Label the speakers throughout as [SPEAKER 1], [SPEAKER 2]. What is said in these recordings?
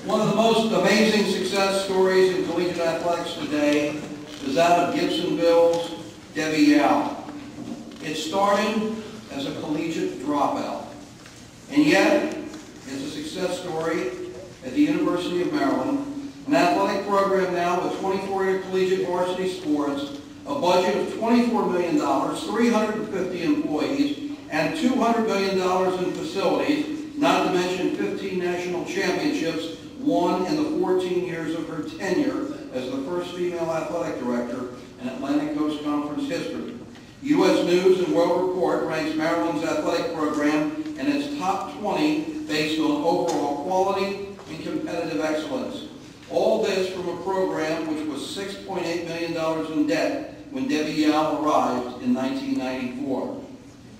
[SPEAKER 1] One of the most amazing success stories in collegiate athletics today is that of Gibsonville's Debbie Yao. It started as a collegiate dropout, and yet it's a success story at the University of Maryland, an athletic program now with 24 intercollegiate varsity sports, a budget of $24 million, 350 employees, and $200 million in facilities, not to mention 15 national championships won in the 14 years of her tenure as the first female athletic director in Atlantic Coast Conference history. U.S. News and World Report ranks Maryland's athletic program in its top 20 based on overall quality and competitive excellence. All this from a program which was $6.8 million in debt when Debbie Yao arrived in 1994.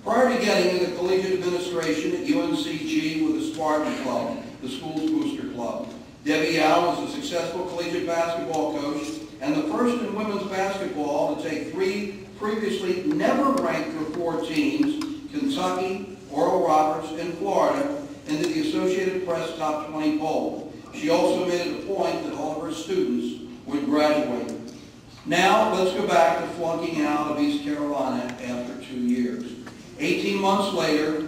[SPEAKER 1] Prior to getting into collegiate administration at UNCG with the Spartan Club, the school's booster club, Debbie Yao was a successful collegiate basketball coach and the first in women's basketball to take 3 previously never ranked before teams, Kentucky, Oral Roberts, and Florida, into the Associated Press Top 20 poll. She also made it a point that all of her students would graduate. Now, let's go back to flunking out of East Carolina after 2 years. 18 months later,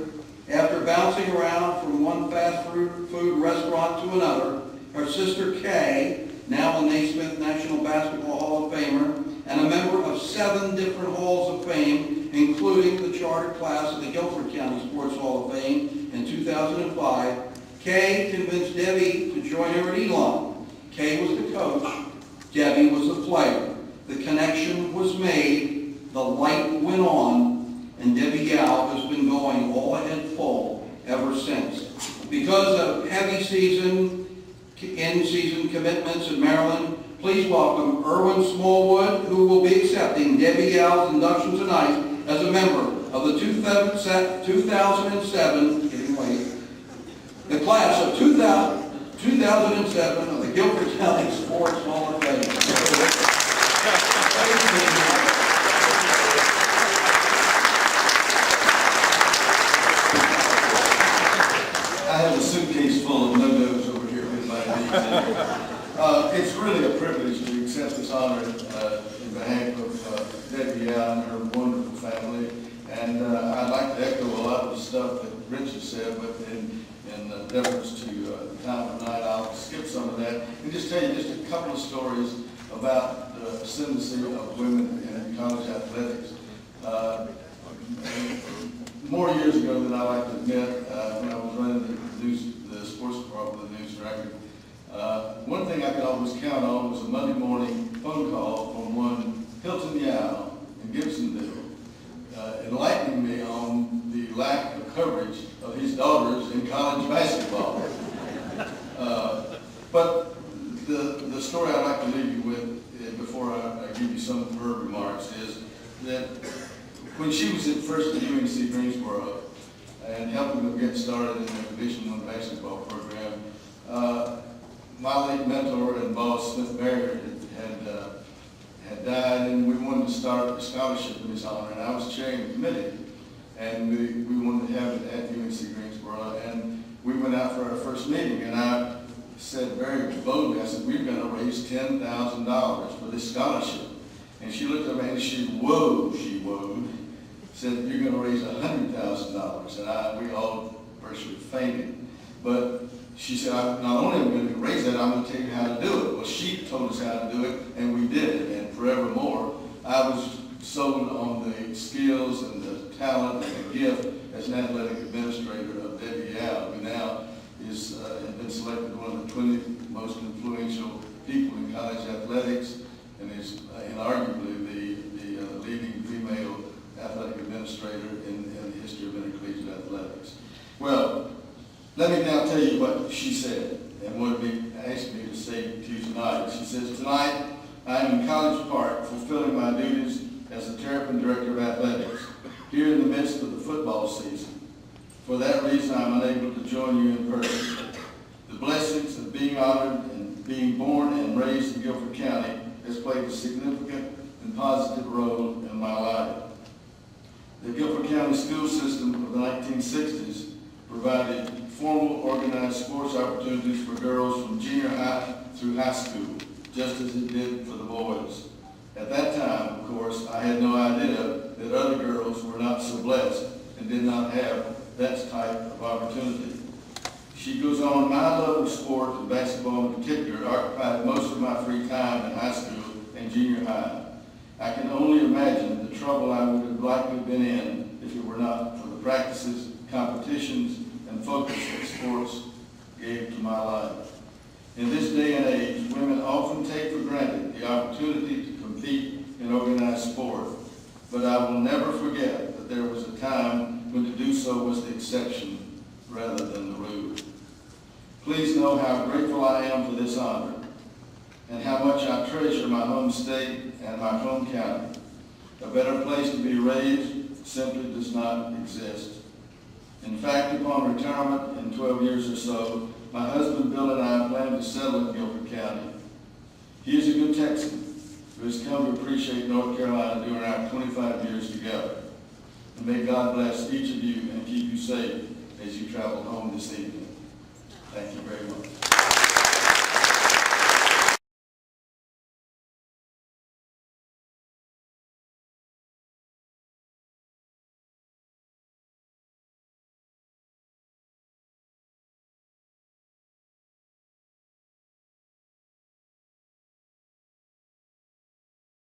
[SPEAKER 1] after bouncing around from one fast food restaurant to another, her sister Kay, now a Naismith National Basketball Hall of Famer, and a member of 7 different Halls of Fame, including the charter class of the Guilford County Sports Hall of Fame in 2005, Kay convinced Debbie to join her at Elon. Kay was the coach, Debbie was the player. The connection was made, the light went on, and Debbie Yao has been going all ahead full ever since. Because of heavy in-season commitments in Maryland, please welcome Irwin Smallwood, who will be accepting Debbie Yao's induction tonight as a member of the 2007, the class of 2007 of the Guilford County Sports Hall of Fame.
[SPEAKER 2] I have a suitcase full of no-nos over here with my needs. It's really a privilege to accept this honor in behalf of Debbie Yao and her wonderful family. And I'd like to echo a lot of the stuff that Rich has said, but in deference to the time of night, I'll skip some of that and just tell you just a couple of stories about the ascendancy of women in college athletics. More years ago than I like to admit, when I was running the sports department of the News Record, one thing I could always count on was a Monday morning phone call from one Hilton Yao in Gibsonville, enlightening me on the lack of coverage of his daughters in college basketball. But the story I'd like to leave you with before I give you some of her remarks is that when she was first at UNC Greensboro and helping them get started in their Division I basketball program, my late mentor and boss, Smith Barrett, had died, and we wanted to start a scholarship in his honor, and I was chairing the committee, and we wanted to have it at UNC Greensboro, and we went out for our first meeting, and I said very boldly, I said, we're going to raise $10,000 for this scholarship. And she looked at me and she woed, said, you're going to raise $100,000. And we all virtually fainted. But she said, not only am I going to raise that, I'm going to tell you how to do it. Well, she told us how to do it, and we did it. And forevermore, I was sold on the skills and the talent and the gift as an athletic administrator of Debbie Yao, who now has been selected one of the 20 most influential people in college athletics, and is inarguably the leading female athletic administrator in the history of intercollegiate athletics. Well, let me now tell you what she said and what he asked me to say to you tonight. She says, tonight I am in College Park fulfilling my duties as the Terrapin Director of Athletics here in the midst of the football season. For that reason, I'm unable to join you in person. The blessings of being honored and being born and raised in Guilford County has played a significant and positive role in my life. The Guilford County school system of the 1960s provided formal organized sports opportunities for girls from junior high through high school, just as it did for the boys. At that time, of course, I had no idea that other girls were not so blessed and did not have that type of opportunity. She goes on, my love of sport, and basketball in particular, occupied most of my free time in high school and junior high. I can only imagine the trouble I would have likely been in if it were not for the practices, competitions, and focus that sports gave to my life. In this day and age, women often take for granted the opportunity to compete in organized sport, but I will never forget that there was a time when to do so was the exception rather than the rule. Please know how grateful I am for this honor and how much I treasure my home state and my home county. A better place to be raised simply does not exist. In fact, upon retirement in 12 years or so, my husband Bill and I plan to settle in Guilford County. He is a good Texan who has come to appreciate North Carolina during our 25 years together. And may God bless each of you and keep you safe as you travel home this evening. Thank you very much.